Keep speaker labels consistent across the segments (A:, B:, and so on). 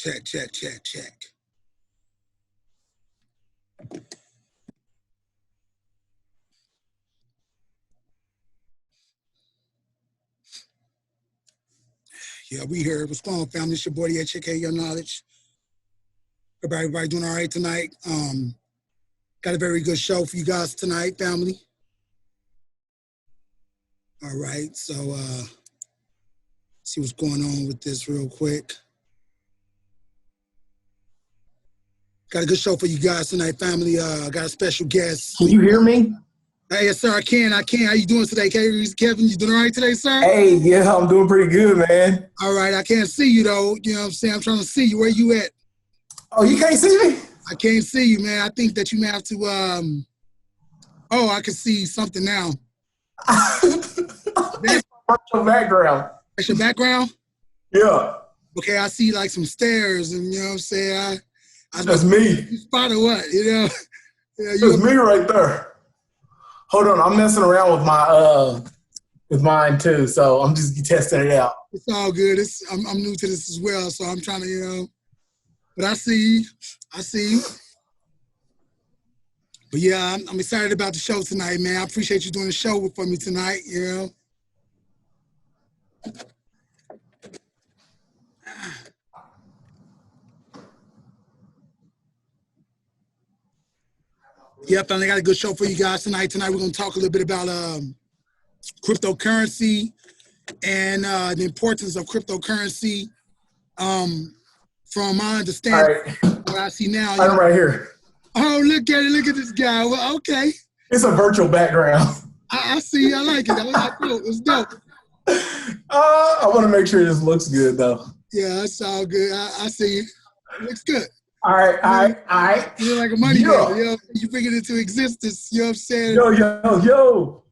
A: Check, check, check, check. Yeah, we here. What's going on, family? It's your boy, Check Your Knowledge. Everybody doing all right tonight? Got a very good show for you guys tonight, family. All right, so see what's going on with this real quick. Got a good show for you guys tonight, family. Got a special guest.
B: Can you hear me?
A: Hey, yes, sir, I can. How you doing today, Kevin? You doing all right today, sir?
B: Hey, yeah, I'm doing pretty good, man.
A: All right, I can't see you, though. You know what I'm saying? I'm trying to see you. Where you at?
B: Oh, you can't see me?
A: I can't see you, man. I think that you may have to, oh, I can see something now.
B: That's your background.
A: That's your background?
B: Yeah.
A: Okay, I see like some stairs, and you know what I'm saying?
B: That's me.
A: You spot or what? You know? Yeah,
B: That's me right there. Hold on, I'm messing around with my with mine too, so I'm just testing it out.
A: It's all good. I'm new to this as well, so I'm trying to, you know. But I see you. But yeah, I'm excited about the show tonight, man. I appreciate you doing the show for me tonight, you know. Yep, I got a good show for you guys tonight. Tonight we're going to talk a little bit about cryptocurrency and the importance of cryptocurrency. From my understanding, what I see now.
B: I'm right here.
A: Oh, look at it. Look at this guy. Well, okay.
B: It's a virtual background.
A: I see. I like it. It's dope.
B: I want to make sure this looks good, though.
A: Yeah, it's all good. I see you. It looks good.
B: All right.
A: You're like a money man. You know, you bring it into existence. You know what I'm saying?
B: Yo.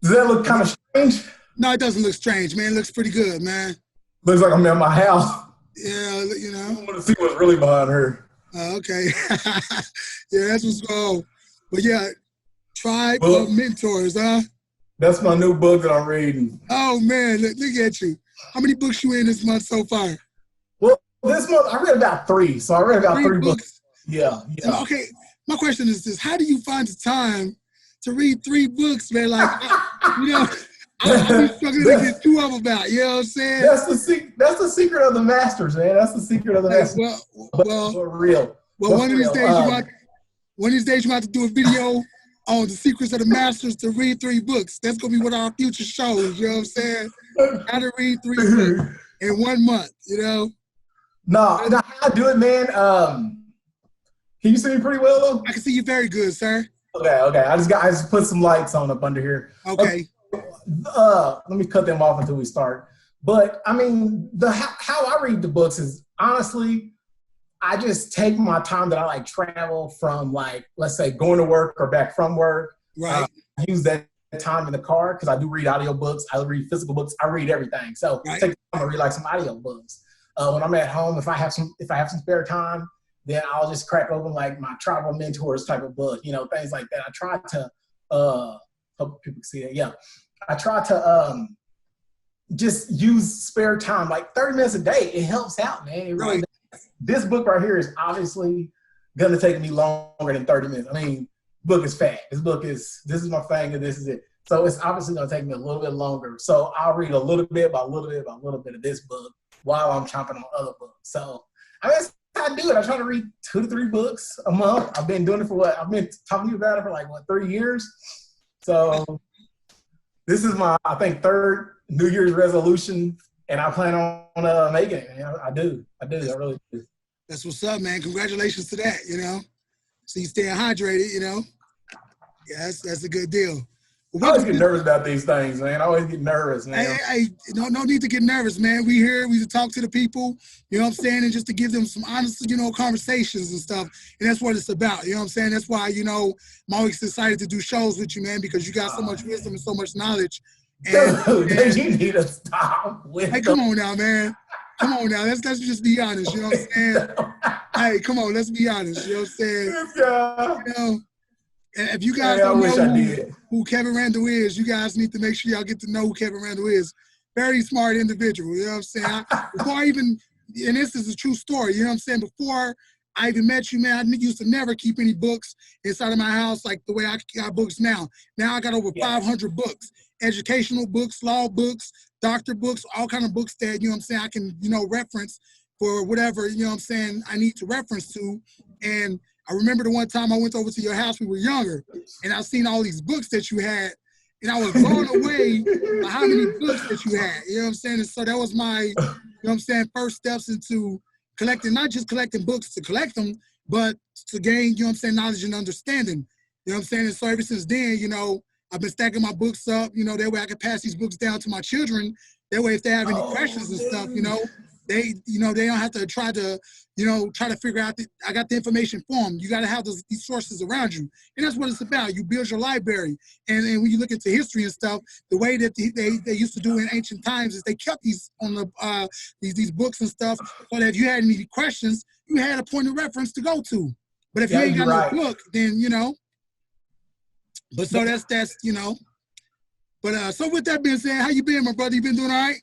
B: Does that look kind of strange?
A: No, it doesn't look strange, man. It looks pretty good, man.
B: Looks like I'm at my house.
A: Yeah, you know.
B: I want to see what's really behind her.
A: Okay. Yeah, that's what's going on. But yeah, Tribe of Mentors, huh?
B: That's my new book that I'm reading.
A: Oh, man, look at you. How many books you in this month so far?
B: Well, this month I read about 3. So I read about 3 books. Yeah.
A: So, okay, my question is this. How do you find the time to read 3 books, man? Like, you know, I'm struggling to get 2 of them out. You know what I'm saying? That's
B: the secret of the masters, man. That's the secret of the masters.
A: Well,
B: real.
A: Well, one of these days you have to do a video on the secrets of the masters to read 3 books. That's gonna be what our future shows. You know what I'm saying? How to read 3 books in 1 month. You know?
B: No, how I do it, man. Can you see me pretty well, though?
A: I can see you very good, sir.
B: Okay. I just put some lights on up under here.
A: Okay.
B: Let me cut them off until we start. But I mean, how I read the books is honestly, I just take my time that I like travel from, like, let's say going to work or back from work.
A: Right.
B: I use that time in the car because I do read audiobooks. I read physical books. I read everything. So I take time to read like some audiobooks. When I'm at home, if I have some spare time, then I'll just crack open like my Tribal Mentors type of book, you know, things like that. I try to hope people can see that. Yeah. I try to just use spare time, like 30 minutes a day. It helps out, man. It really does. This book right here is obviously going to take me longer than 30 minutes. I mean, book is fat. This is my thing, and this is it. So it's obviously going to take me a little bit longer. So I'll read a little bit by a little bit by a little bit of this book while I'm chomping on other books. So I mean, that's how I do it. I try to read 2 to 3 books a month. I've been doing it for I've been talking to you about it for like, 3 years? So this is my, I think, 3rd New Year's resolution, and I plan on making it. Man. I do. I really do.
A: That's what's up, man. Congratulations to that, you know. So you staying hydrated, you know. Yeah, that's a good deal.
B: I always get nervous about these things, man. I always get nervous, man.
A: Hey, no need to get nervous, man. We here, we to talk to the people, you know what I'm saying, and just to give them some honest, you know, conversations and stuff. And that's what it's about, you know what I'm saying? That's why, you know, I'm always excited to do shows with you, man, because you got so much wisdom and so much knowledge.
B: And you need to stop with
A: Hey, come on now, man. Come on now. Let's just be honest, you know what I'm saying? Hey, come on, let's be honest, you know what I'm saying? You know, and if you guys don't know who Kevin Randall is, you guys need to make sure y'all get to know who Kevin Randall is. Very smart individual, you know what I'm saying? Before I even and this is a true story, you know what I'm saying? Before I even met you, man, I used to never keep any books inside of my house like the way I got books now. Now I got over 500 books, educational books, law books, doctor books, all kind of books that, you know what I'm saying, I can, you know, reference for whatever, you know what I'm saying, I need to reference to. And I remember the one time I went over to your house, we were younger, and I seen all these books that you had, and I was blown away by how many books that you had, you know what I'm saying? And so that was my, you know what I'm saying, first steps into collecting, not just collecting books to collect them, but to gain, you know what I'm saying, knowledge and understanding, you know what I'm saying? And so ever since then, you know, I've been stacking my books up, you know, that way I can pass these books down to my children. That way if they have any questions and stuff, you know, they don't have to try to figure out, I got the information for them. You got to have these sources around you. And that's what it's about. You build your library. And when you look into history and stuff, the way that they used to do in ancient times is they kept these on the these books and stuff, so that if you had any questions, you had a point of reference to go to. But if you ain't got no book, then, you know, but so that's, you know, but so with that being said, how you been, my brother? You been doing all right?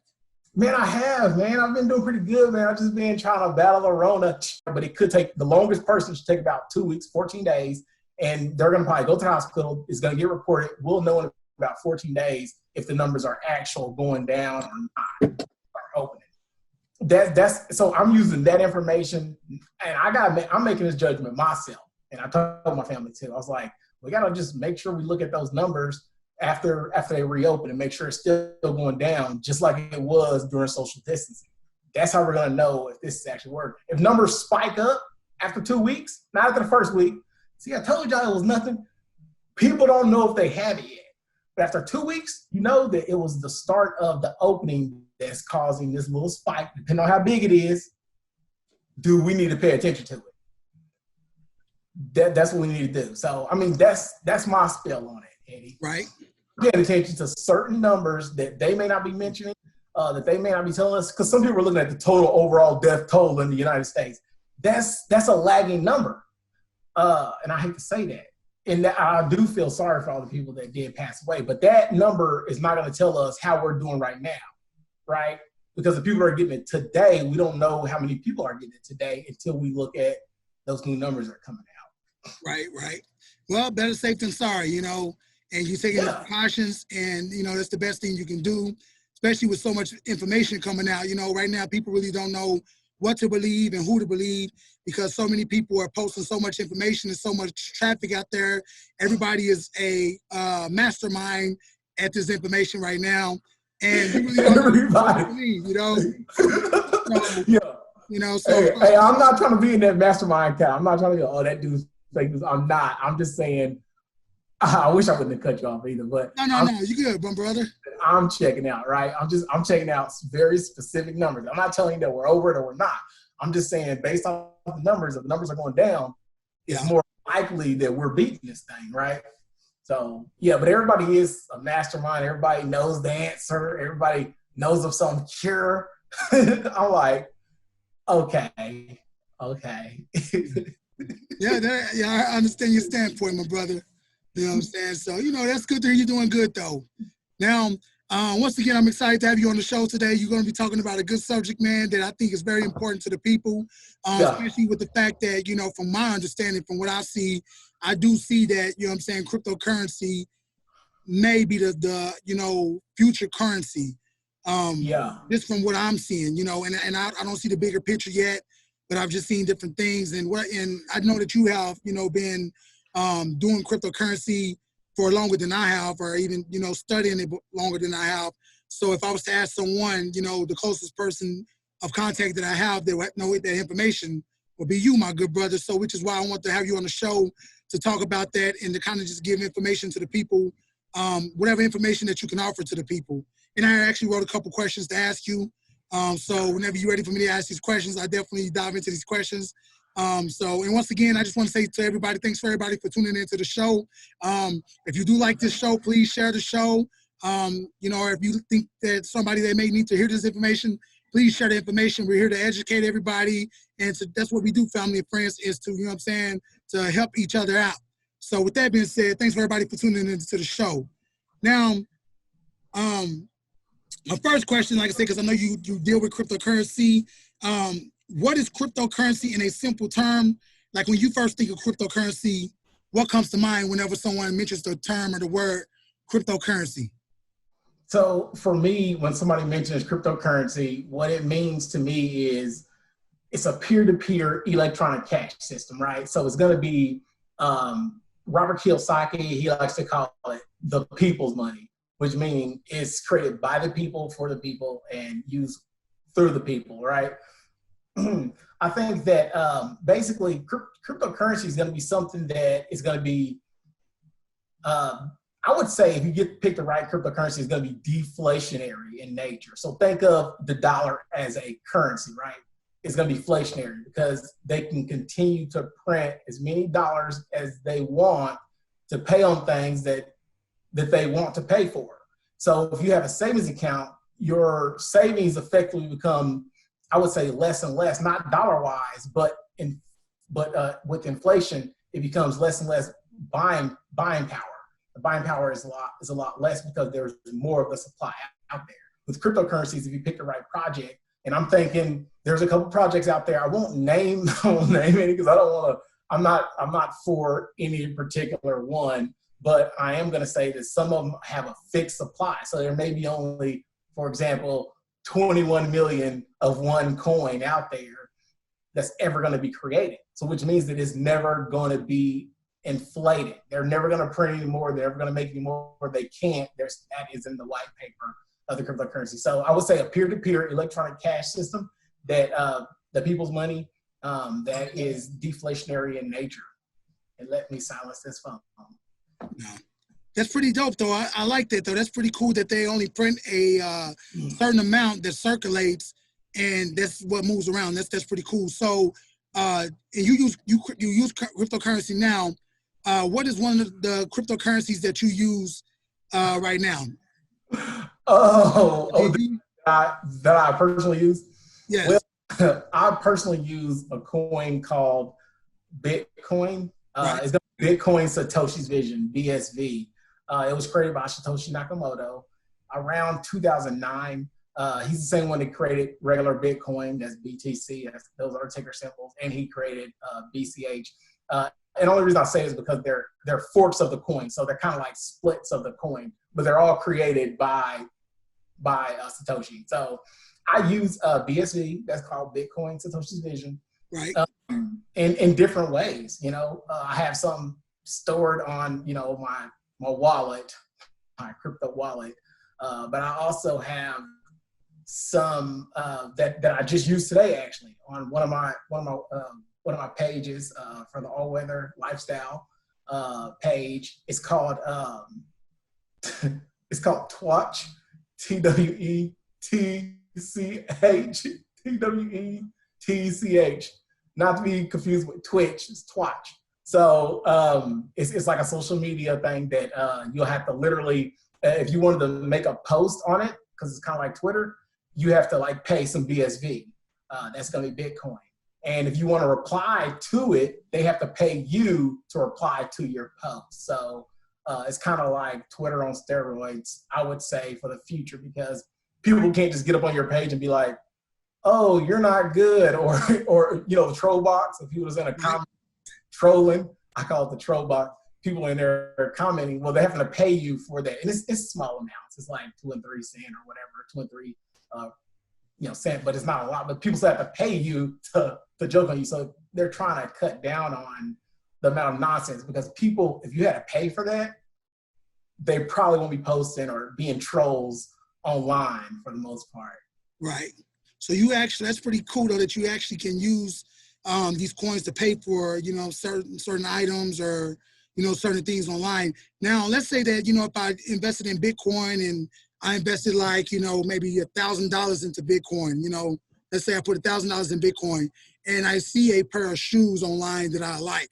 B: Man, I have, man. I've been doing pretty good, man. I've just been trying to battle the Rona, but it could take, the longest person should take about 2 weeks, 14 days, and they're going to probably go to the hospital. It's going to get reported. We'll know in about 14 days if the numbers are actual going down or not, or opening. So I'm using that information, and I'm making this judgment myself, and I told my family too. I was like, we got to just make sure we look at those numbers after they reopen and make sure it's still going down, just like it was during social distancing. That's how we're going to know if this is actually working. If numbers spike up after 2 weeks, not after the first week, see, I told y'all it was nothing. People don't know if they have it yet. But after 2 weeks, you know that it was the start of the opening that's causing this little spike. Depending on how big it is, do we need to pay attention to it? That's what we need to do. So, I mean, that's my spell on it, Eddie.
A: Right.
B: Paying attention to certain numbers that they may not be mentioning, that they may not be telling us, because some people are looking at the total overall death toll in the United States. That's a lagging number, and I hate to say that. And I do feel sorry for all the people that did pass away, but that number is not going to tell us how we're doing right now, right? Because the people are getting it today, we don't know how many people are getting it today until we look at those new numbers that are coming out.
A: Right. Well, better safe than sorry, you know, and you taking the precautions, and, you know, that's the best thing you can do, especially with so much information coming out. You know, right now people really don't know what to believe and who to believe, because so many people are posting so much information and so much traffic out there. Everybody is a mastermind at this information right now, and you really don't know what to believe, you know. So, you know, so
B: hey, I'm not trying to be in that mastermind count. I'm not trying to go, oh, that dude's fake news. I'm not. I'm just saying, I wish I wouldn't have cut you off either, but
A: no, you good, my brother.
B: I'm checking out, right? I'm checking out very specific numbers. I'm not telling you that we're over it or we're not. I'm just saying, based on the numbers, if the numbers are going down, it's more likely that we're beating this thing, right? So, yeah, but everybody is a mastermind. Everybody knows the answer. Everybody knows of some cure. I'm like, okay.
A: Yeah, I understand your standpoint, my brother. You know what I'm saying? So, you know, that's good to hear you're doing good, though. Now, once again, I'm excited to have you on the show today. You're going to be talking about a good subject, man, that I think is very important to the people, especially with the fact that, you know, from my understanding, from what I see, I do see that, you know what I'm saying, cryptocurrency may be the you know, future currency. Just from what I'm seeing, you know, and I don't see the bigger picture yet, but I've just seen different things. And I know that you have, you know, been doing cryptocurrency for longer than I have, or even, you know, studying it longer than I have. So if I was to ask someone, you know, the closest person of contact that I have that would know that information would be you, my good brother. So which is why I want to have you on the show to talk about that and to kind of just give information to the people, whatever information that you can offer to the people. And I actually wrote a couple questions to ask you. So whenever you're ready for me to ask these questions, I definitely dive into these questions. And once again, I just want to say to everybody, thanks for everybody for tuning into the show. If you do like this show, please share the show. You know, or if you think that somebody that may need to hear this information, please share the information. We're here to educate everybody. And that's what we do, family and friends, is to, you know what I'm saying, to help each other out. So with that being said, thanks for everybody for tuning into the show. Now, my first question, like I said, because I know you deal with cryptocurrency, What is cryptocurrency in a simple term? Like when you first think of cryptocurrency, what comes to mind whenever someone mentions the term or the word cryptocurrency?
B: So for me, when somebody mentions cryptocurrency, what it means to me is it's a peer-to-peer electronic cash system, right? So it's going to be Robert Kiyosaki, he likes to call it the people's money, which means it's created by the people for the people and used through the people, right? I think that basically cryptocurrency is going to be something that is going to be, I would say if you pick the right cryptocurrency, it's going to be deflationary in nature. So think of the dollar as a currency, right? It's going to be deflationary because they can continue to print as many dollars as they want to pay on things that they want to pay for. So if you have a savings account, your savings effectively become, I would say, less and less, not dollar-wise, but with inflation, it becomes less and less buying power. The buying power is a lot less because there's more of a supply out there. With cryptocurrencies, if you pick the right project, and I'm thinking there's a couple projects out there. I won't name any because I don't want to. I'm not for any particular one, but I am going to say that some of them have a fixed supply. So there may be only, for example, 21 million of one coin out there that's ever going to be created. So which means that it's never going to be inflated. They're never going to print any more. They're never going to make any more. They can't. That is in the white paper of the cryptocurrency. So I would say a peer-to-peer electronic cash system that the people's money that is deflationary in nature. And let me silence this phone.
A: No. That's pretty dope, though. I like that, though. That's pretty cool that they only print a certain amount that circulates, and that's what moves around. That's pretty cool. So, and you use cryptocurrency now. What is one of the cryptocurrencies that you use right now?
B: That I personally use?
A: Yes.
B: Well, I personally use a coin called Bitcoin.
A: Right.
B: It's Bitcoin Satoshi's Vision, BSV. It was created by Satoshi Nakamoto around 2009. He's the same one that created regular Bitcoin, that's BTC, those are ticker symbols, and he created BCH. And the only reason I say it is because they're forks of the coin, so they're kind of like splits of the coin, but they're all created by Satoshi. So I use BSV, that's called Bitcoin Satoshi's Vision,
A: right?
B: In different ways. You know, I have some stored on my wallet, my crypto wallet, but I also have some that I just used today actually on one of my pages for the all weather lifestyle page. It's called Twatch, TWETCH, not to be confused with Twitch. It's Twatch. So it's like a social media thing that you'll have to literally, if you wanted to make a post on it, because it's kind of like Twitter, you have to like pay some BSV. That's going to be Bitcoin. And if you want to reply to it, they have to pay you to reply to your post. So it's kind of like Twitter on steroids, I would say, for the future, because people can't just get up on your page and be like, oh, you're not good, or the troll box. If you was in a comment trolling, I call it the troll box. People in there are commenting, well, they have to pay you for that. And it's small amounts. It's like 2 and 3 cents or whatever, 2 and 3 cent, but it's not a lot. But people still have to pay you to joke on you. So they're trying to cut down on the amount of nonsense, because people, if you had to pay for that, they probably won't be posting or being trolls online for the most part.
A: Right. So that's pretty cool though, that you actually can use these coins to pay for, certain items or, certain things online. Now, let's say that, if I invested in Bitcoin and I invested like, maybe $1,000 into Bitcoin, let's say I put $1,000 in Bitcoin and I see a pair of shoes online that I like.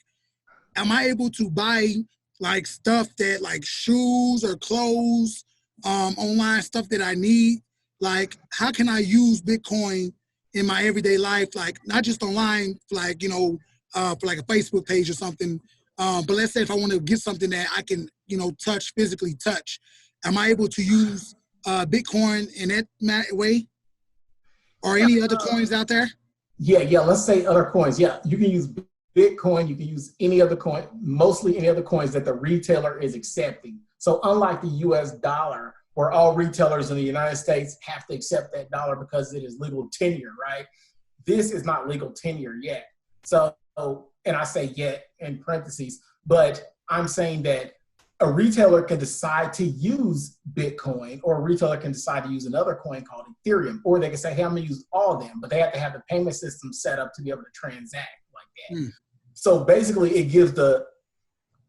A: Am I able to buy like stuff that like shoes or clothes, online stuff that I need? Like, how can I use Bitcoin in my everyday life? Like, not just online, like, for like a Facebook page or something. But let's say if I want to get something that I can, physically touch, am I able to use Bitcoin in that way? or any other coins out there?
B: Yeah. Let's say other coins. Yeah, you can use Bitcoin. You can use any other coin, mostly any other coins that the retailer is accepting. So unlike the U.S. dollar, where all retailers in the United States have to accept that dollar because it is legal tenure, right? This is not legal tenure yet. So, and I say yet in parentheses, but I'm saying that a retailer can decide to use Bitcoin, or a retailer can decide to use another coin called Ethereum, or they can say, hey, I'm gonna use all of them, but they have to have the payment system set up to be able to transact like that. So basically it gives the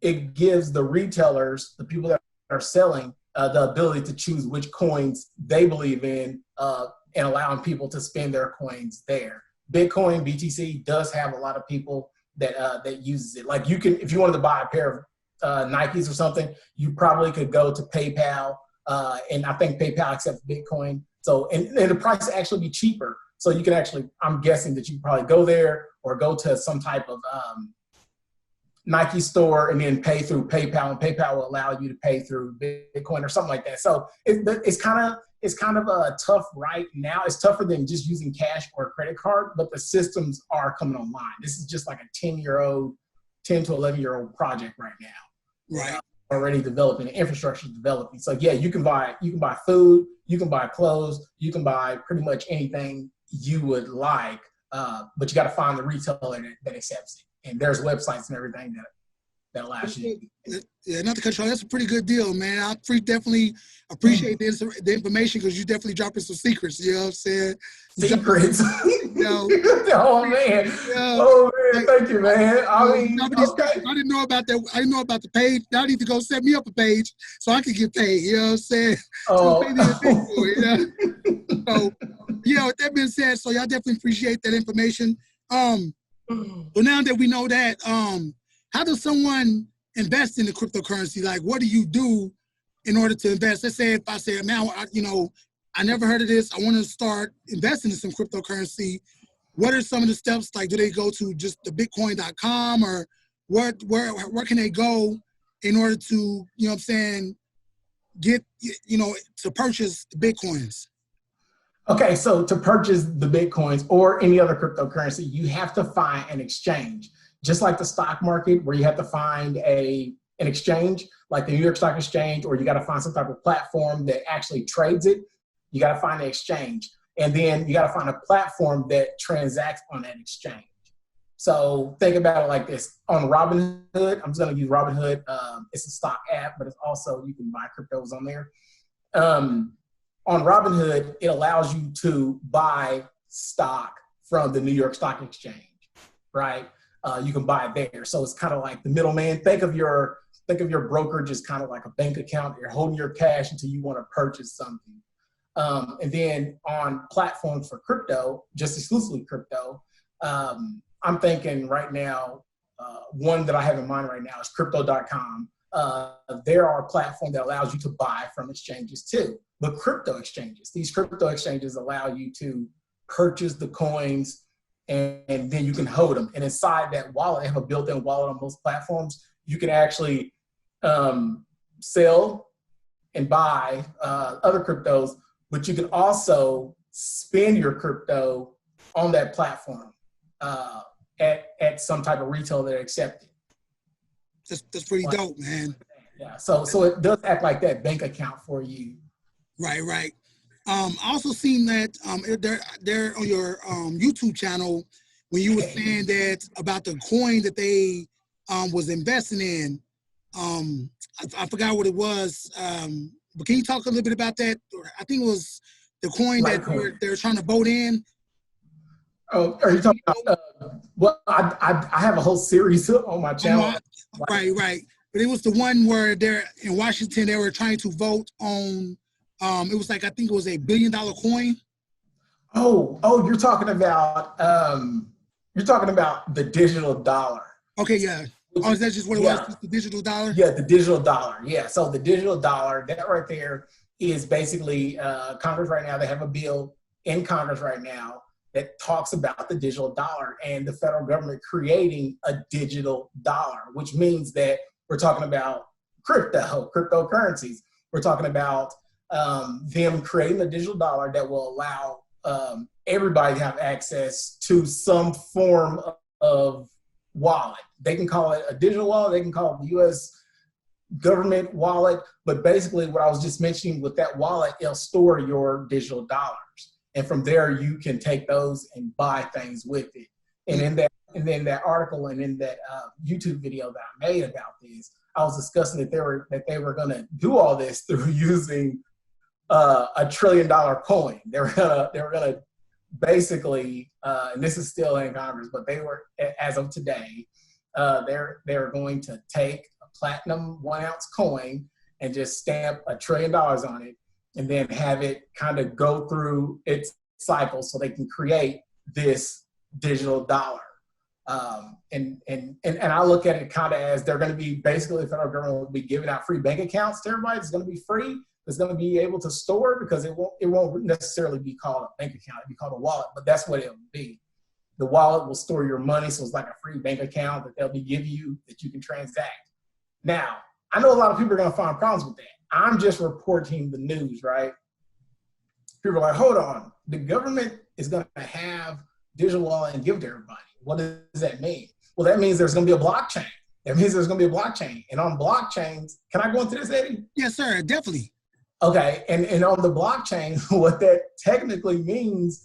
B: retailers, the people that are selling, the ability to choose which coins they believe in, and allowing people to spend their coins there. Bitcoin, BTC does have a lot of people that uses it. Like you can, if you wanted to buy a pair of Nikes or something, you probably could go to PayPal, and I think PayPal accepts Bitcoin. So, and the price will actually be cheaper. So you can actually, I'm guessing that you probably go there or go to some type of Nike store and then pay through PayPal, and PayPal will allow you to pay through Bitcoin or something like that. So it's kind of tough right now. It's tougher than just using cash or a credit card, but the systems are coming online. This is just like a 10 to 11-year-old project right now.
A: Right.
B: Already developing, the infrastructure is developing. So yeah, you can buy food, you can buy clothes, you can buy pretty much anything you would like, but you got to find the retailer that accepts it. And there's websites and everything that allows you.
A: Yeah, not to cut you off. That's a pretty good deal, man. I definitely appreciate the information, because you definitely dropping some secrets. You know what I'm saying?
B: Secrets. Oh man. Thank you, man. I mean, okay.
A: I didn't know about that. I didn't know about the page. Now I need to go set me up a page so I can get paid. You know what I'm saying?
B: Oh.
A: So, with that being said, so y'all definitely appreciate that information. So now that we know that, how does someone invest in the cryptocurrency? Like, what do you do in order to invest? Let's say if I say, man, I never heard of this. I want to start investing in some cryptocurrency. What are some of the steps? Like, do they go to just the bitcoin.com, or where can they go in order to, get, to purchase the Bitcoins?
B: Okay, so to purchase the Bitcoins or any other cryptocurrency, you have to find an exchange. Just like the stock market, where you have to find an exchange, like the New York Stock Exchange, or you got to find some type of platform that actually trades it. You got to find an exchange. And then you got to find a platform that transacts on that exchange. So think about it like this. On Robinhood, I'm just going to use Robinhood. It's a stock app, but it's also, you can buy cryptos on there. On Robinhood, it allows you to buy stock from the New York Stock Exchange, right? You can buy it there. So it's kind of like the middleman. Think of your brokerage as kind of like a bank account. You're holding your cash until you want to purchase something. And then on platforms for crypto, just exclusively crypto, I'm thinking right now, one that I have in mind right now is crypto.com. There are platforms that allows you to buy from exchanges too, but crypto exchanges. These crypto exchanges allow you to purchase the coins, and then you can hold them. And inside that wallet, they have a built-in wallet on most platforms. You can actually sell and buy other cryptos, but you can also spend your crypto on that platform at some type of retailer that accepts it.
A: That's pretty dope, man.
B: Yeah, so it does act like that bank account for you.
A: Right. I also seen that they're on your YouTube channel when you were saying that about the coin that they was investing in. I forgot what it was, but can you talk a little bit about that? I think it was the coin that they're trying to vote in.
B: Oh, are you talking about? Well, I have a whole series on my channel.
A: Right. But it was the one where they're in Washington. They were trying to vote on. It was like, I think it was $1 billion coin.
B: Oh, you're talking about the digital dollar.
A: Okay, yeah. Oh, is that just what it was? Just the digital dollar?
B: Yeah, the digital dollar. Yeah. So the digital dollar, that right there is basically Congress right now. They have a bill in Congress right now that talks about the digital dollar and the federal government creating a digital dollar, which means that we're talking about cryptocurrencies. We're talking about them creating a digital dollar that will allow everybody have access to some form of wallet. They can call it a digital wallet. They can call it the U.S. government wallet. But basically what I was just mentioning with that wallet, it'll store your digital dollars. And from there, you can take those and buy things with it. And in that article and in that YouTube video that I made about this, I was discussing that they were going to do all this through using $1 trillion coin. They were gonna basically, and this is still in Congress, but they were, as of today, they're going to take a platinum 1 ounce coin and just stamp $1 trillion on it, and then have it kind of go through its cycle so they can create this digital dollar. And I look at it kind of as they're going to be basically, the federal government will be giving out free bank accounts to everybody. It's going to be free. It's going to be able to store, because it won't necessarily be called a bank account. It'll be called a wallet, but that's what it will be. The wallet will store your money, so it's like a free bank account that they'll be giving you that you can transact. Now, I know a lot of people are going to find problems with that. I'm just reporting the news, right? People are like, hold on, the government is going to have digital wallet and give it to everybody. What does that mean? Well, that means there's going to be a blockchain. That means there's going to be a blockchain. And on blockchains, can I go into this, Eddie?
A: Yes, sir, definitely.
B: Okay, and on the blockchain, what that technically means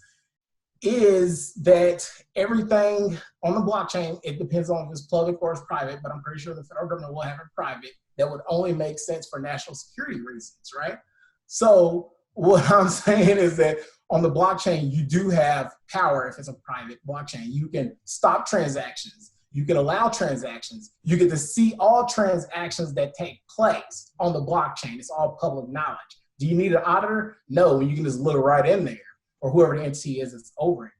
B: is that everything on the blockchain, it depends on if it's public or it's private, but I'm pretty sure the federal government will have it private. That would only make sense for national security reasons, right? So what I'm saying is that on the blockchain, you do have power if it's a private blockchain. You can stop transactions. You can allow transactions. You get to see all transactions that take place on the blockchain. It's all public knowledge. Do you need an auditor? No, you can just look right in there, or whoever the entity is that's over it.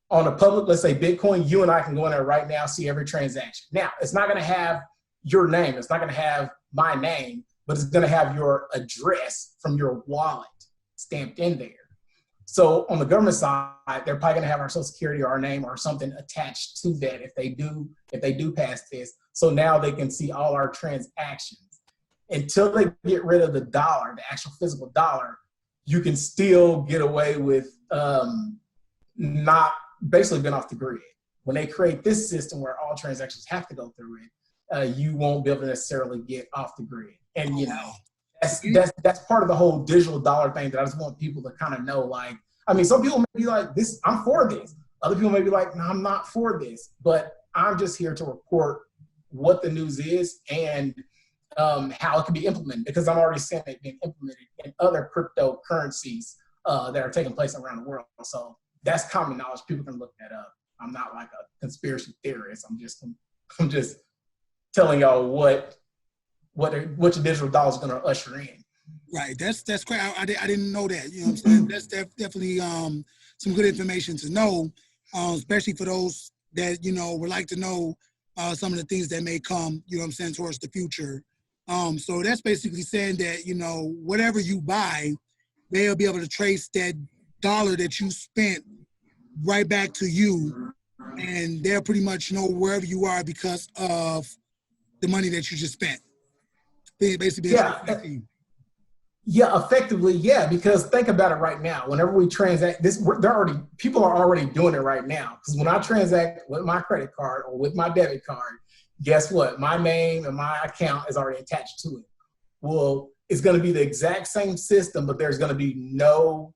B: On the public, let's say Bitcoin, you and I can go in there right now, see every transaction. Now, it's not going to have your name. It's not going to have my name, but it's going to have your address from your wallet stamped in there. So on the government side, they're probably going to have our social security or our name or something attached to that if they do pass this. So now they can see all our transactions. Until they get rid of the dollar, the actual physical dollar, you can still get away with not basically being off the grid. When they create this system where all transactions have to go through it, you won't be able to necessarily get off the grid. And you know, that's part of the whole digital dollar thing that I just want people to kind of know. Like, I mean, some people may be like, "This, I'm for this." Other people may be like, "No, I'm not for this." But I'm just here to report what the news is and how it can be implemented, because I'm already seeing it being implemented in other cryptocurrencies that are taking place around the world. So that's common knowledge. People can look that up. I'm not like a conspiracy theorist. I'm just telling y'all what your digital dollar is going to usher in.
A: Right. That's great. I didn't know that. You know what I'm saying? That's definitely some good information to know, especially for those that, you know, would like to know some of the things that may come, you know what I'm saying, towards the future. So that's basically saying that, you know, whatever you buy, they'll be able to trace that dollar that you spent right back to you, and they'll pretty much know wherever you are because of the money that you just spent. Basically,
B: yeah, effectively, yeah. Because think about it right now. Whenever we transact, people are already doing it right now. Because when I transact with my credit card or with my debit card, guess what? My name and my account is already attached to it. Well, it's going to be the exact same system, but there's going to be no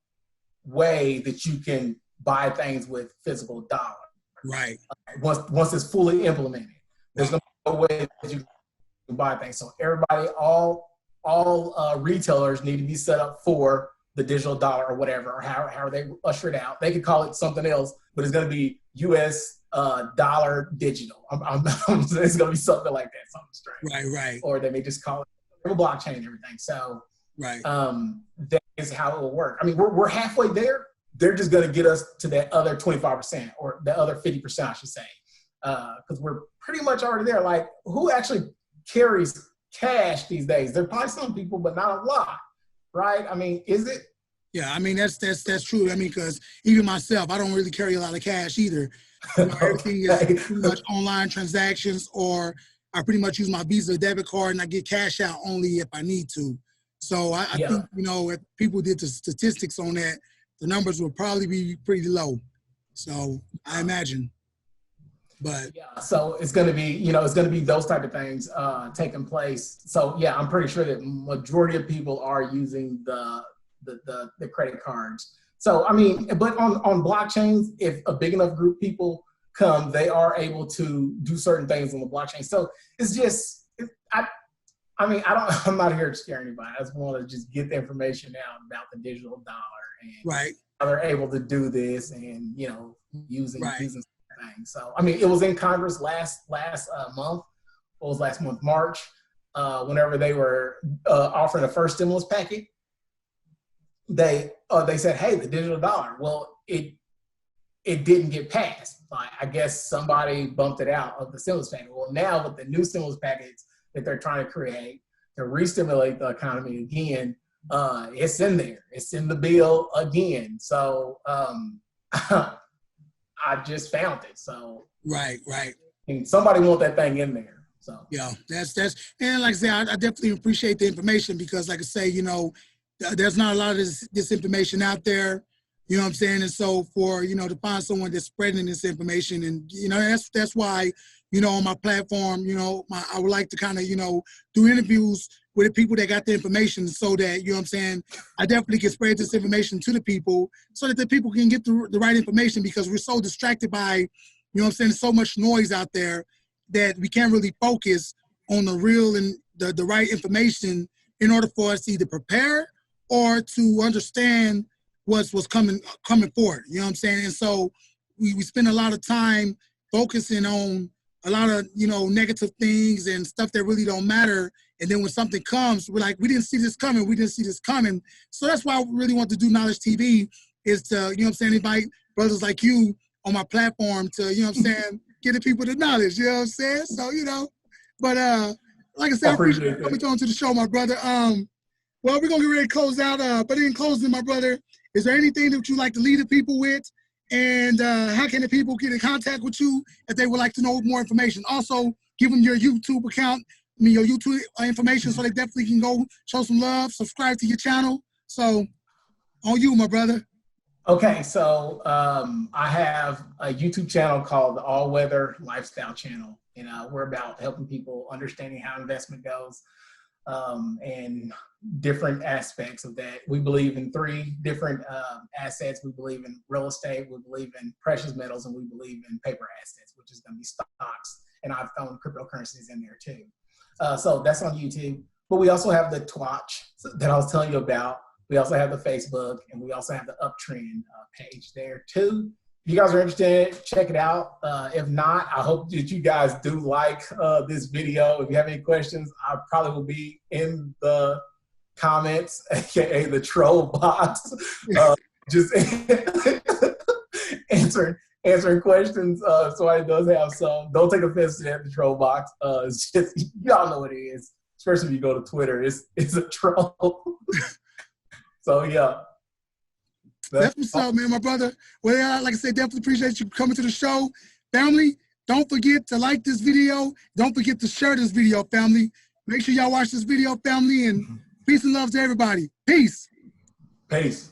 B: way that you can buy things with physical dollars.
A: Right.
B: Once it's fully implemented, there's going to be no way that you can buy things. So everybody, all retailers need to be set up for the digital dollar or whatever, or how they usher it out. They could call it something else, but it's going to be U.S. Dollar digital. It's going to be something like that, something strange.
A: Right.
B: Or they may just call it a blockchain and everything. So
A: right.
B: That is how it will work. I mean, we're halfway there. They're just going to get us to that other 25% or the other 50%, I should say, because we're pretty much already there. Like, who actually carries cash these days? There are probably some people, but not a lot, right? I mean, is it?
A: Yeah, I mean, that's true. I mean, because even myself, I don't really carry a lot of cash either. You know, everything is pretty much online transactions, or I pretty much use my Visa debit card and I get cash out only if I need to. So I think, you know, if people did the statistics on that, the numbers will probably be pretty low. So I imagine. But
B: yeah, so it's going to be, it's going to be those type of things taking place. So yeah, I'm pretty sure that majority of people are using the credit cards. So I mean, but on blockchains, if a big enough group of people come, they are able to do certain things on the blockchain. So it's just, I'm not here to scare anybody. I just want to just get the information out about the digital dollar and how they're able to do this and using things. So I mean, it was in Congress last month. What was last month? March. Whenever they were offering the first stimulus package, they said, "Hey, the digital dollar." Well, it didn't get passed. I guess somebody bumped it out of the stimulus package. Well, now with the new stimulus package that they're trying to create to re-stimulate the economy again, it's in there. It's in the bill again. So I just found it. So
A: right.
B: And somebody want that thing in there. So
A: yeah, that's and like I say, I definitely appreciate the information because, like I say, there's not a lot of this information out there. You know what I'm saying? And so for to find someone that's spreading this information, and that's why on my platform, I would like to kind of do interviews with the people that got the information, so that what I'm saying, I definitely can spread this information to the people, so that the people can get the right information, because we're so distracted by what I'm saying, so much noise out there that we can't really focus on the real and the right information in order for us to either prepare or to understand what's coming forward. You know what I'm saying? And so we spend a lot of time focusing on a lot of negative things and stuff that really don't matter. And then when something comes, we're like, we didn't see this coming. We didn't see this coming. So that's why I really want to do Knowledge TV, is to what I'm saying, invite brothers like you on my platform to what I'm saying, get the people the knowledge. You know what I'm saying? So but like I said, I appreciate coming on to the show, my brother. Well, we're gonna get ready to close out. But in closing, my brother, is there anything that you'd like to lead the people with? And how can the people get in contact with you if they would like to know more information? Also, give them your YouTube account, your YouTube information, so they definitely can go show some love, subscribe to your channel. So, on you, my brother.
B: Okay, so I have a YouTube channel called the All Weather Lifestyle Channel, and we're about helping people understanding how investment goes and different aspects of that. We believe in 3 different assets. We believe in real estate, we believe in precious metals, and we believe in paper assets, which is going to be stocks. And I've thrown cryptocurrencies in there too. So that's on YouTube. But we also have the Twitch that I was telling you about. We also have the Facebook, and we also have the Uptrend page there too. If you guys are interested, check it out. If not, I hope that you guys do like this video. If you have any questions, I probably will be in the comments, aka the troll box, just answering questions. Somebody does have some. Don't take offense to that, the troll box. It's just, y'all know what it is. Especially if you go to Twitter, it's a troll. So yeah.
A: That's what's up, man, my brother. Well, like I said, definitely appreciate you coming to the show. Family, don't forget to like this video. Don't forget to share this video, family. Make sure y'all watch this video, family, and peace and love to everybody. Peace.
B: Peace.